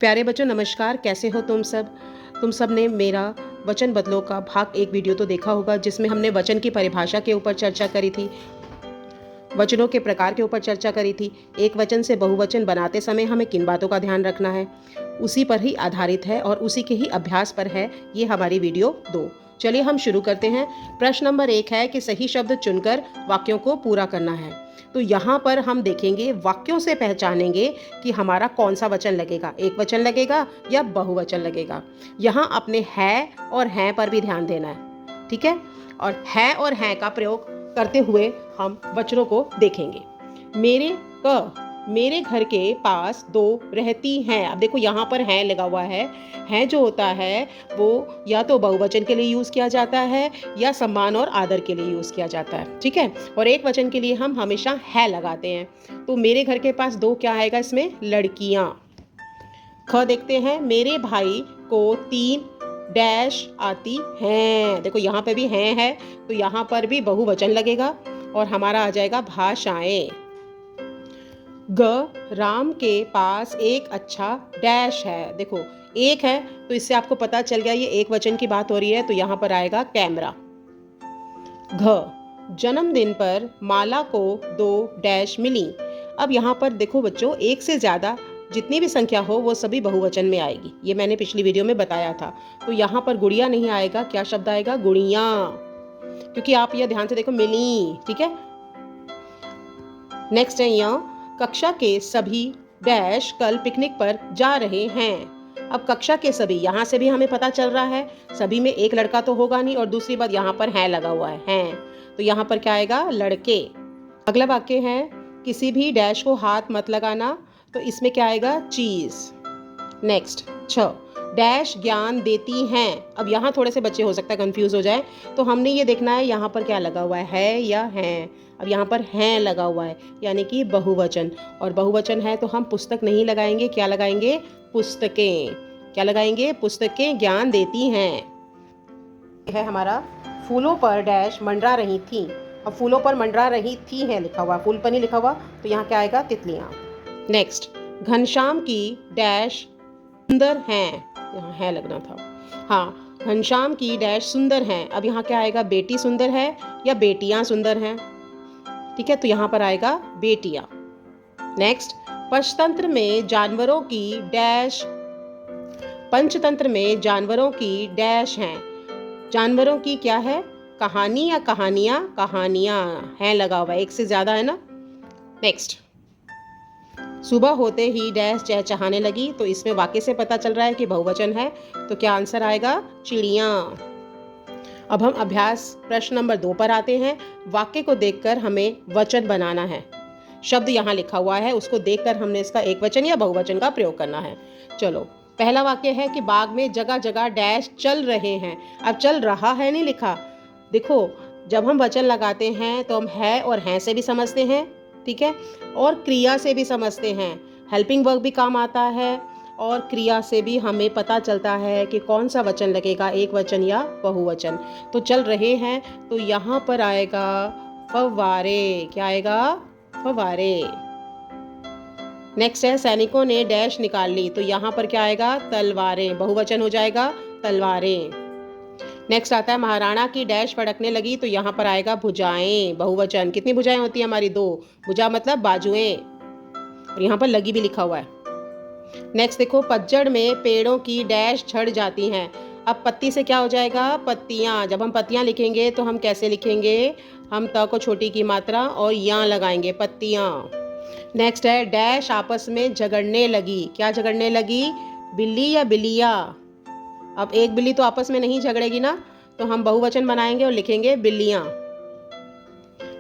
प्यारे बच्चों नमस्कार, कैसे हो तुम सब ने मेरा वचन बदलो का भाग 1 वीडियो तो देखा होगा, जिसमें हमने वचन की परिभाषा के ऊपर चर्चा करी थी, वचनों के प्रकार के ऊपर चर्चा करी थी। एक वचन से बहुवचन बनाते समय हमें किन बातों का ध्यान रखना है, उसी पर ही आधारित है और उसी के ही अभ्यास पर है ये हमारी वीडियो 2। चलिए हम शुरू करते हैं। प्रश्न नंबर 1 है कि सही शब्द चुनकर वाक्यों को पूरा करना है। तो यहाँ पर हम देखेंगे, वाक्यों से पहचानेंगे कि हमारा कौन सा वचन लगेगा, एक वचन लगेगा या बहुवचन लगेगा। यहाँ अपने है और हैं पर भी ध्यान देना है, ठीक है। और हैं का प्रयोग करते हुए हम वचनों को देखेंगे। मेरे घर के पास 2 रहती हैं। अब देखो यहाँ पर हैं लगा हुआ है। हैं जो होता है वो या तो बहुवचन के लिए यूज़ किया जाता है या सम्मान और आदर के लिए यूज़ किया जाता है, ठीक है। और एक वचन के लिए हम हमेशा है लगाते हैं। तो मेरे घर के पास 2 क्या आएगा इसमें, लड़कियाँ। ख देखते हैं, मेरे भाई को 3 डैश आती हैं। देखो यहाँ पे भी हैं है, तो यहाँ पर भी बहुवचन लगेगा और हमारा आ जाएगा भाषाएं। राम के पास एक अच्छा डैश है। देखो एक है तो इससे आपको पता चल गया ये एक वचन की बात हो रही है, तो यहाँ पर आएगा कैमरा। जन्मदिन पर माला को 2 डैश मिली। अब यहाँ पर देखो बच्चों, एक से ज़्यादा जितनी भी संख्या हो वो सभी बहुवचन में आएगी, ये मैंने पिछली वीडियो में बताया था। तो यहाँ पर गुड़िया नहीं आएगा, क्या शब्द आएगा, गुड़िया, क्योंकि आप ये ध्यान से देखो, मिली, ठीक है। नेक्स्ट है यहाँ, कक्षा के सभी डैश कल पिकनिक पर जा रहे हैं। अब कक्षा के सभी, यहाँ से भी हमें पता चल रहा है सभी में एक लड़का तो होगा नहीं, और दूसरी बात यहाँ पर है लगा हुआ है, तो यहाँ पर क्या आएगा, लड़के। अगला वाक्य है, किसी भी डैश को हाथ मत लगाना। तो इसमें क्या आएगा, चीज। नेक्स्ट 6, डैश ज्ञान देती हैं। अब यहाँ थोड़े से बच्चे हो सकता है कंफ्यूज हो जाए, तो हमने ये देखना है यहाँ पर क्या लगा हुआ है या हैं। अब यहाँ पर हैं लगा हुआ है, यानी कि बहुवचन, और बहुवचन है तो हम पुस्तक नहीं लगाएंगे, क्या लगाएंगे, पुस्तकें। क्या लगाएंगे, पुस्तकें ज्ञान देती हैं। है हमारा, फूलों पर डैश मंडरा रही थी। अब फूलों पर मंडरा रही थी है लिखा हुआ, फूल पर नहीं लिखा हुआ, तो यहाँ क्या आएगा, तितलियाँ। नेक्स्ट, घनश्याम की डैश सुंदर हैं, यहाँ है लगना था। हाँ, घनश्याम की डैश सुंदर हैं। अब यहाँ क्या आएगा, बेटी सुंदर है या बेटियां सुंदर हैं, ठीक है, तो यहाँ पर आएगा बेटियां। नेक्स्ट, पंचतंत्र में जानवरों की डैश, पंचतंत्र में जानवरों की डैश हैं। जानवरों की क्या है, कहानी या कहानियां, कहानियां है लगा हुआ, एक से ज्यादा है ना। नेक्स्ट, सुबह होते ही डैश चहचहाने लगी। तो इसमें वाक्य से पता चल रहा है कि बहुवचन है, तो क्या आंसर आएगा, चिड़ियाँ। अब हम अभ्यास प्रश्न नंबर 2 पर आते हैं। वाक्य को देखकर हमें वचन बनाना है। शब्द यहाँ लिखा हुआ है, उसको देखकर हमने इसका एक वचन या बहुवचन का प्रयोग करना है। चलो, पहला वाक्य है कि बाग में जगह जगह डैश चल रहे हैं। अब चल रहा है नहीं लिखा। देखो, जब हम वचन लगाते हैं तो हम है और हैं से भी समझते हैं, ठीक है, और क्रिया से भी समझते हैं। हेल्पिंग वर्ब भी काम आता है, और क्रिया से भी हमें पता चलता है कि कौन सा वचन लगेगा, एक वचन या बहुवचन। तो चल रहे हैं, तो यहाँ पर आएगा फव्वारे। क्या आएगा, फव्वारे। नेक्स्ट है, सैनिकों ने डैश निकाल ली। तो यहाँ पर क्या आएगा, तलवारें, बहुवचन हो जाएगा, तलवारें। नेक्स्ट आता है, महाराणा की डैश फड़कने लगी। तो यहाँ पर आएगा भुजाएं, बहुवचन। कितनी भुजाएं होती है हमारी, 2। भुजा मतलब बाजुएं, और यहाँ पर लगी भी लिखा हुआ है। नेक्स्ट देखो, पतझड़ में पेड़ों की डैश झड़ जाती हैं। अब पत्ती से क्या हो जाएगा, पत्तियाँ। जब हम पत्तियाँ लिखेंगे तो हम कैसे लिखेंगे, हम त को छोटी की मात्रा और यहाँ लगाएंगे, पत्तियाँ। नेक्स्ट है, डैश आपस में झगड़ने लगी। क्या झगड़ने लगी, बिल्ली या बिल्लिया। अब एक बिल्ली तो आपस में नहीं झगड़ेगी ना, तो हम बहुवचन बनाएंगे और लिखेंगे बिल्लियाँ।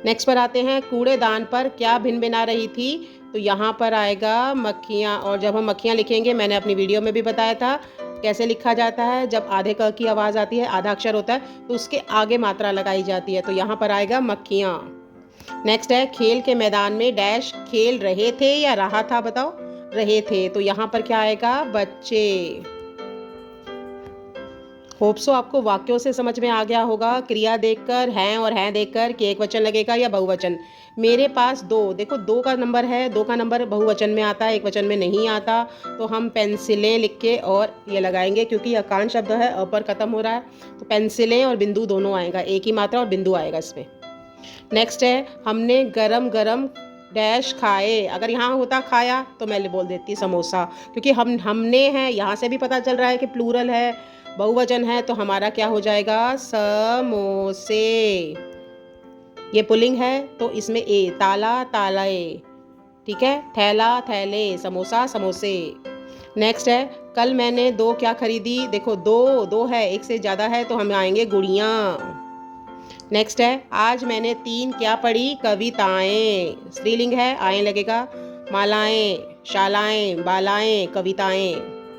नेक्स्ट पर आते हैं, कूड़ेदान पर क्या भिनभिना रही थी। तो यहाँ पर आएगा मक्खियाँ, और जब हम मक्खियाँ लिखेंगे, मैंने अपनी वीडियो में भी बताया था कैसे लिखा जाता है। जब आधे क की आवाज़ आती है, आधा अक्षर होता है, तो उसके आगे मात्रा लगाई जाती है, तो यहाँ पर आएगा मक्खियाँ। नेक्स्ट है, खेल के मैदान में डैश खेल रहे थे या रहा था, बताओ, रहे थे। तो यहाँ पर क्या आएगा, बच्चे। होप सो आपको वाक्यों से समझ में आ गया होगा, क्रिया देखकर, हैं और हैं देखकर कि एक वचन लगेगा या बहुवचन। मेरे पास 2, देखो 2 का नंबर है, 2 का नंबर बहुवचन में आता है, एक वचन में नहीं आता, तो हम पेंसिलें लिख के और ये लगाएंगे, क्योंकि अकांत शब्द है, अ पर खत्म हो रहा है, तो पेंसिलें और बिंदु दोनों आएगा, एक ही मात्रा और बिंदु आएगा इसमें। नेक्स्ट है, हमने गरम गरम डैश खाए। अगर यहाँ होता खाया तो मैं बोल देती समोसा, क्योंकि हमने है, यहाँ से भी पता चल रहा है कि प्लूरल है, बहुवचन है, तो हमारा क्या हो जाएगा, समोसे। ये पुल्लिंग है तो इसमें ए, ताला तालाए, ठीक है, थैला थैले, समोसा समोसे। नेक्स्ट है, कल मैंने 2 क्या खरीदी, देखो 2 है, एक से ज़्यादा है तो हम आएंगे गुड़ियाँ। नेक्स्ट है, आज मैंने 3 क्या पढ़ी, कविताएं, स्त्रीलिंग है, आए लगेगा, मालाएं, शालाएं, बालाएं, कविताएं।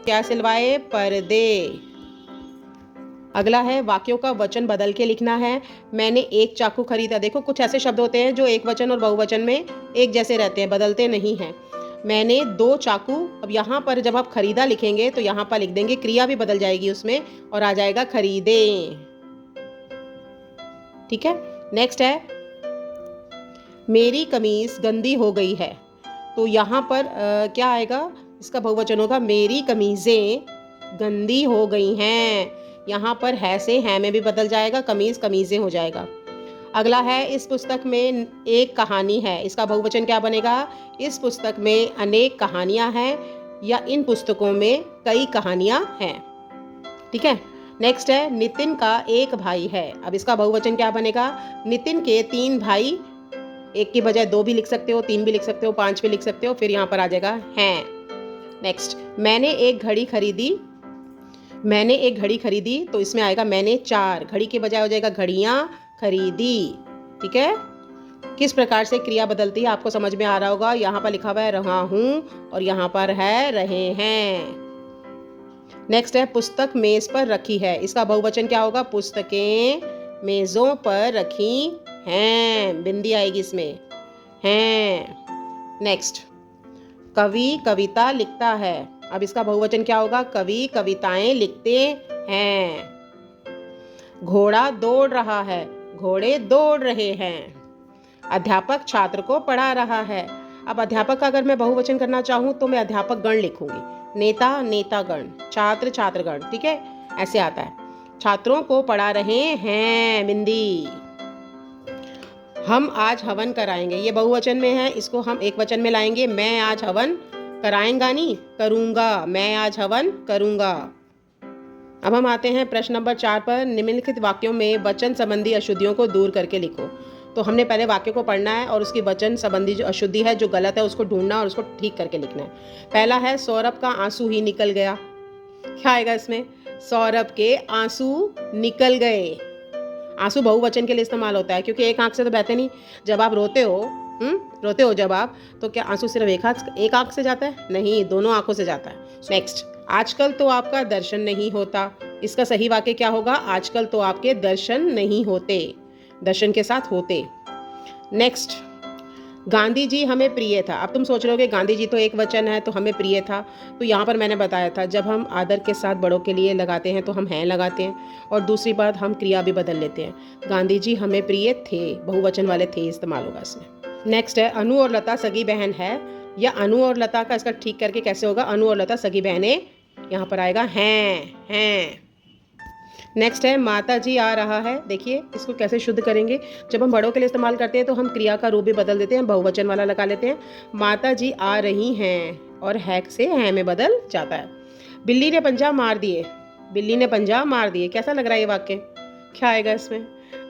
क्या सिलवाए, पर्दे। अगला है, वाक्यों का वचन बदल के लिखना है। मैंने 1 चाकू खरीदा, देखो कुछ ऐसे शब्द होते हैं जो एक वचन और बहुवचन में एक जैसे रहते हैं, बदलते नहीं हैं। मैंने 2 चाकू, अब यहाँ पर जब आप खरीदा लिखेंगे तो यहाँ पर लिख देंगे, क्रिया भी बदल जाएगी उसमें और आ जाएगा खरीदे, ठीक है। नेक्स्ट है, मेरी कमीज गंदी हो गई है, तो यहाँ पर क्या आएगा, इसका बहुवचन होगा, मेरी कमीजें गंदी हो गई हैं। यहाँ पर है से है में भी बदल जाएगा, कमीज कमीजें हो जाएगा। अगला है, इस पुस्तक में एक कहानी है, इसका बहुवचन क्या बनेगा, इस पुस्तक में अनेक कहानियां हैं, या इन पुस्तकों में कई कहानियां हैं, ठीक है। नेक्स्ट है, नितिन का 1 भाई है, अब इसका बहुवचन क्या बनेगा, नितिन के 3 भाई, एक की बजाय 2 भी लिख सकते हो, 3 भी लिख सकते हो, 5 भी लिख सकते हो, फिर यहाँ पर आ जाएगा हैं। नेक्स्ट, मैंने एक घड़ी खरीदी, मैंने एक घड़ी खरीदी, तो इसमें आएगा मैंने 4, घड़ी के बजाय हो जाएगा घड़ियाँ खरीदी, ठीक है। किस प्रकार से क्रिया बदलती है आपको समझ में आ रहा होगा, यहाँ पर लिखा हुआ है रहा हूँ और यहाँ पर है रहे हैं। नेक्स्ट है, पुस्तक मेज पर रखी है, इसका बहुवचन क्या होगा, पुस्तकें मेजों पर रखी हैं, बिंदी आएगी इसमें, हैं। नेक्स्ट, कवि कविता लिखता है, अब इसका बहुवचन क्या होगा, कवि कविताएं लिखते हैं। घोड़ा दौड़ रहा है, घोड़े दौड़ रहे हैं। अध्यापक छात्र को पढ़ा रहा है, अब अध्यापक का अगर मैं बहुवचन करना चाहूँ तो मैं अध्यापक गण लिखूंगी, नेता नेतागण, छात्र छात्रगण, ठीक है, ऐसे आता है। छात्रों को पढ़ा रहे हैं, बिंदी। हम आज हवन कराएंगे, ये बहुवचन में है, इसको हम एक वचन में लाएंगे, मैं आज हवन कराएंगा नहीं, करूंगा, मैं आज हवन करूंगा। अब हम आते हैं प्रश्न नंबर 4 पर, निम्नलिखित वाक्यों में वचन संबंधी अशुद्धियों को दूर करके लिखो। तो हमने पहले वाक्य को पढ़ना है और उसकी वचन संबंधी जो अशुद्धि है, जो गलत है, उसको ढूंढना और उसको ठीक करके लिखना है। पहला है, सौरभ का आंसू ही निकल गया, क्या आएगा इसमें, सौरभ के आंसू निकल गए। आंसू बहुवचन के लिए इस्तेमाल होता है, क्योंकि एक आंख से तो बहते नहीं, जब आप रोते हो, रोते हो जब आप, तो क्या आंसू सिर्फ एक आंख से जाता है, नहीं, दोनों आंखों से जाता है। नेक्स्ट, आजकल तो आपका दर्शन नहीं होता, इसका सही वाक्य क्या होगा, आजकल तो आपके दर्शन नहीं होते, दर्शन के साथ होते। नेक्स्ट, गांधी जी हमें प्रिय था, अब तुम सोच रहे होगे गांधी जी तो एक वचन है तो हमें प्रिय था, तो यहाँ पर मैंने बताया था, जब हम आदर के साथ बड़ों के लिए लगाते हैं तो हम हैं लगाते हैं, और दूसरी बात हम क्रिया भी बदल लेते हैं, गांधी जी हमें प्रिय थे, बहुवचन वाले थे इस्तेमाल होगा इसमें। नेक्स्ट है, अनु और लता सगी बहन है, या अनु और लता का इसका ठीक करके कैसे होगा, अनु और लता सगी बहनें, यहाँ पर आएगा हैं। नेक्स्ट है, माता जी आ रहा है, देखिए इसको कैसे शुद्ध करेंगे, जब हम बड़ों के लिए इस्तेमाल करते हैं तो हम क्रिया का रूप भी बदल देते हैं, बहुवचन वाला लगा लेते हैं, माता जी आ रही हैं, और है से हैं में बदल जाता है। बिल्ली ने पंजा मार दिए, बिल्ली ने पंजा मार दिए, कैसा लग रहा है ये वाक्य, क्या आएगा इसमें,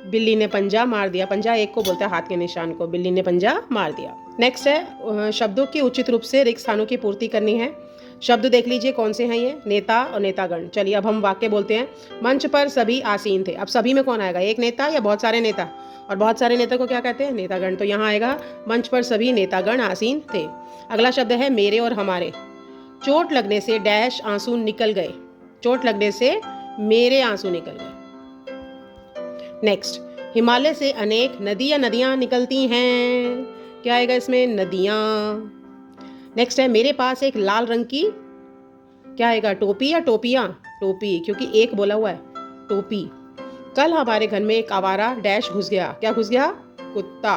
बिल्ली ने पंजा मार दिया, पंजा एक को बोलता है हाथ के निशान को, बिल्ली ने पंजा मार दिया। नेक्स्ट है, शब्दों की उचित रूप से रिक्त स्थानों की पूर्ति करनी है। शब्द देख लीजिए कौन से हैं ये, नेता और नेतागण। चलिए अब हम वाक्य बोलते हैं, मंच पर सभी आसीन थे, अब सभी में कौन आएगा, एक नेता या बहुत सारे नेता, और बहुत सारे नेता को क्या कहते हैं, नेतागण, तो यहाँ आएगा मंच पर सभी नेतागण आसीन थे। अगला शब्द है मेरे और हमारे, चोट लगने से डैश आंसू निकल गए, चोट लगने से मेरे आंसू निकल गए। नेक्स्ट, हिमालय से अनेक नदियां निकलती हैं, क्या आएगा इसमें, नदियां। नेक्स्ट है, मेरे पास एक लाल रंग की, क्या आएगा, टोपी या टोपियां, टोपी, क्योंकि एक बोला हुआ है, टोपी। कल हमारे घर में एक आवारा डैश घुस गया, क्या घुस गया, कुत्ता।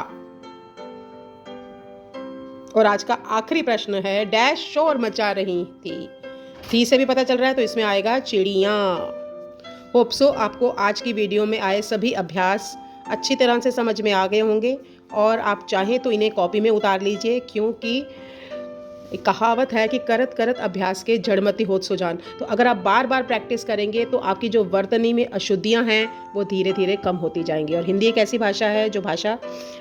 और आज का आखिरी प्रश्न है, डैश शोर मचा रही थी से भी पता चल रहा है, तो इसमें आएगा चिड़ियाँ। होप सो आपको आज की वीडियो में आए सभी अभ्यास अच्छी तरह से समझ में आ गए होंगे और आप चाहें तो इन्हें कॉपी में उतार लीजिए, क्योंकि एक कहावत है कि करत करत अभ्यास के जड़मति होत सुजान। तो अगर आप बार बार प्रैक्टिस करेंगे तो आपकी जो वर्तनी में अशुद्धियां हैं वो धीरे धीरे कम होती जाएंगी। और हिंदी एक ऐसी भाषा है जो भाषा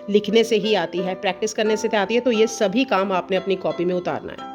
लिखने से ही आती है, प्रैक्टिस करने से आती है। तो ये सभी काम आपने अपनी कॉपी में उतारना है।